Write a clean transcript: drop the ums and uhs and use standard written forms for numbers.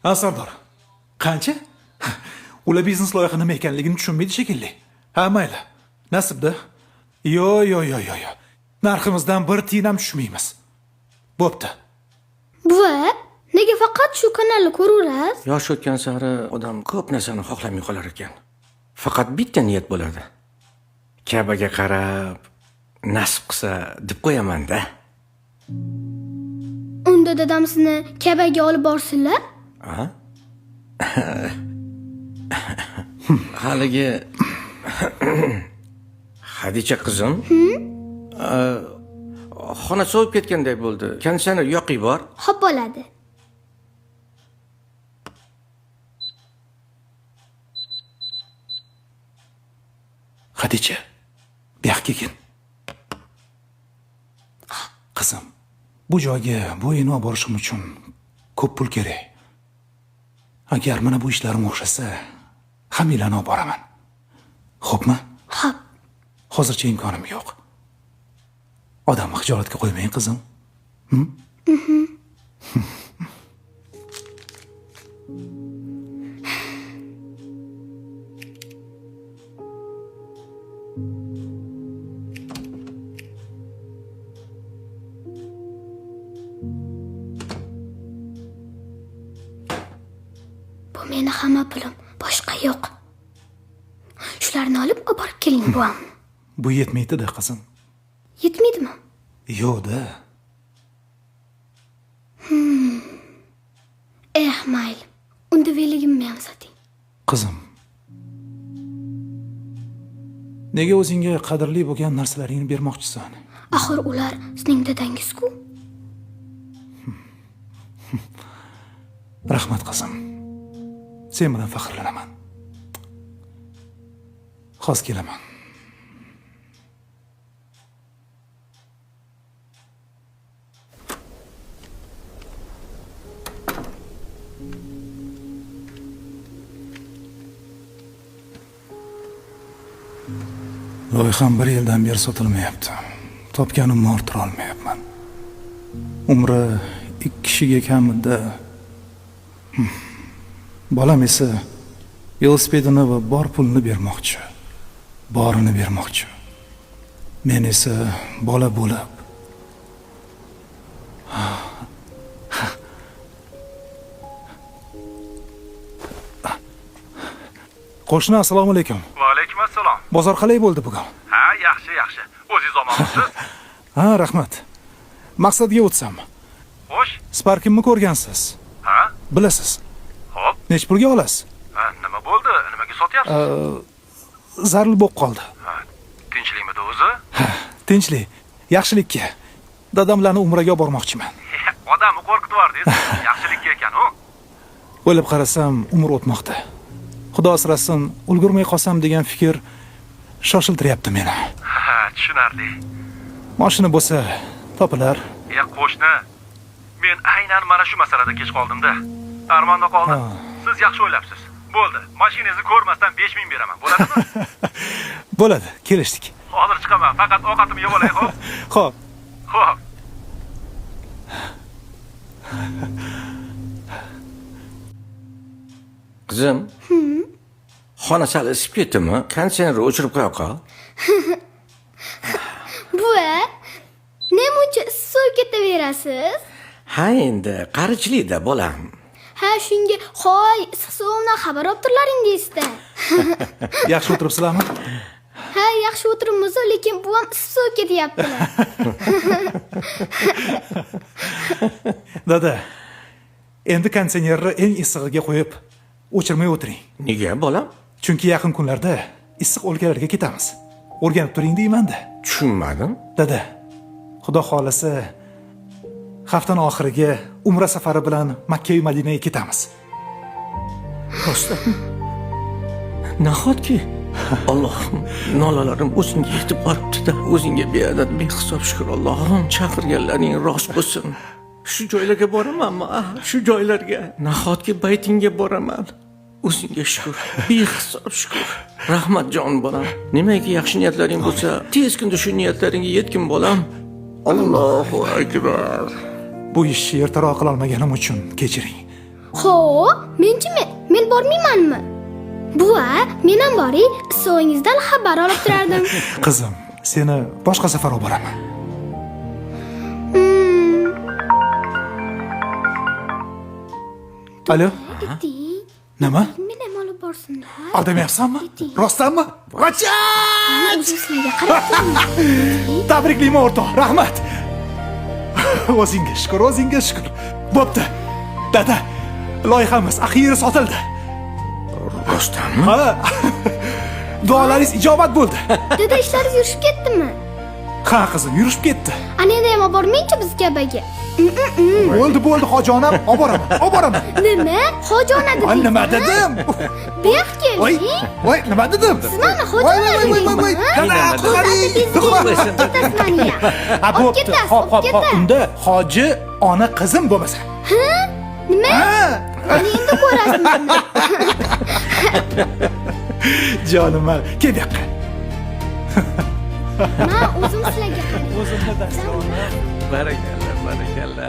Ha, Sardor. Qancha? Ular biznes loyiha nima ekanligini tushunmaydi shekilli. Ha, mayli. Nasibda? Yo. Narximizdan bir tiyin ham tushmaymiz. Bo'pti. Buva, nega faqat shu kanalni ko'raverasiz? Yosh o'tgan sari odam ko'p narsani xohlamay qolar ekan. Faqat bitta niyat bo'ladi. Kabaga qarab, nasib qilsa deb qo'yaman-da. Unda dadam sizni Kabaga olib borsinlar? Ha? Haligi Hadicha qizim. Xona sovib ketganday bo'ldi. Konditsioner yoqib bor. Xo'p bo'ladi. Hadicha, bu yoqqa kelgin. Qizim, bu joyga bo'yin olib borishim uchun ko'p pul kerak. Agar mana bu ishlarim o'xshasa, hamilani olib boraman. Xo'pmi? Xo'p. Hozircha imkonim yo'q. Odamni xijolatga qo'ymang, qizim. Bu meni hamma pulim, boshqa yo'q. Shularni olib borib keling, buvam. Bu yetmaydi-da, qizim. Yetmaydimi? Yo'q-da. Mayli. Unda veligimni ham soting. Qizim. Nega o'zingga qadrli bo'lgan narsalaringni bermoqchisan? Axir ular sizning dadangiz-ku. Rahmat qizim. Sen bilan faxrlanaman. Xos kelaman. Loyiham 1 yildan beri sotilmayapti. Topganimni orttira olmayapman. Umri 2 kishiga kamida. Bolam esa velosipedini va bor pulni bermoqchi. Borini bermoqchi. Men esa bola bo'lib. Qo'shni, assalomu alaykum. Va alaykum assalom. Bozor qalay bo'ldi bugun? Ha, yaxshi. O'zingiz omonmisiz? Ha, rahmat. Maqsadga o'tsam. Xo'sh. Sparkimni ko'rgansiz. Ha? Bilasiz. Xo'p. Nech pulga olasiz? Ha, nima bo'ldi? Nimaga sotyapsiz? Zaril bo'lib qoldi. Ha, tinchlikmidi o'zi? Ha, tinchlik, yaxshilikka. Dadamlarni umraga olib bormoqchiman. Odamni qo'rqitib yubordingiz. Yaxshilikka ekan-ku. O'ylab qarasam, umr o'tmoqda. Xudo asrasin, ulgurmay qolsam degan fikr shoshiltiryapti meni. Ha, tushunarli. Mashina bo'lsa, topilar. Qo'shni, men aynan mana shu masalada kech qoldim-da. Armonda qoldim. Siz yaxshi o'ylabsiz. Bo'ldi. Mashinangizni ko'rmasdan 5000 beraman. Bo'ladimi? Bo'ladi, kelishdik. Hozir chiqaman. Faqat ovqatimni yeb olay, xo'p? Xo'p. Xo'p. Qizim. Xona sal isib ketdimi? Konditsionerni o'chirib qo'ya qol. Buva, nima uchun issiq ketaverasiz? Ha, endi qarichli-da bolam. Ha, shunga qo'y, issiq suvimdan xabar olib turlaring deysiz-da. Yaxshi o'tiribsizlarmi? Ha, yaxshi o'tiribmiz, lekin buvam issiq ketyaptilar. Dada, endi konditsionerni eng issig'iga qo'yib, o'chirmay o'tiring. Nega bolam? Chunki yaqin kunlarda issiq o'lkalarga ketamiz. O'rganib turing deyman-da. Tushunmadim. Dada, Xudo xolasa haftaning oxiriga umra safari bilan Makka va Madinaga ketamiz. Rostdan. Nahotki Allohim, nolalarim o'zingga yetib boribdi-da. O'zingga beadad behisob shukr Allohim. Chaqirganlaring rost bo'lsin. Shu joylarga boramanmi? Shu joylarga. Nahotki baytingga boraman. O'zingga shukr, behisob shukr. Rahmat jon bolam. Nimaiki yaxshi niyatlaring bo'lsa, tez kunda shu niyatlaringga yetkin bolam. Allohu akbar. Bu ishni ertaroq qila olmaganim uchun kechiring. Xo'p, menchimi? Men bormaymanmi? Buva, men ham boray, issig'ingizdan xabar olib turardim. Qizim, seni boshqa safar olib boraman. Alo, Iting, nima? men ham olib borsinlar. Aldamayapsanmi? Rostdanmi? G'acha! O'zim sizlarga qarab turaman. Tabriklayman o'rtoq, rahmat. O'zingga shukr, o'zingga shukr. Bo'pti. Dada, loyihamiz axiyri sotildi. Rostdanmi? Ha. Duolaringiz ijobat bo'ldi. Dada, ishlaringiz yurishib ketdimi? Ha, qizim, yurishib ketdi. Ana endi ham olib bormang-chi biz kabaga. Bo'ldi, hojonam, olib boraman. Nima? Xojona dedingiz? Nima dedim? Bu yoqqa Voy, keling. nima dedim? Siz mana xojona dedingizmi? Dada, Ha, bo'pti. Hop. Unda hoji ona qizim bo'lmasa. Nima? Ha. Ana endi ko'rasizmi? Jonim, kel bu yoqqa. Men o'zim sizlarga qarayman. O'zimni dasturona. Barakalla.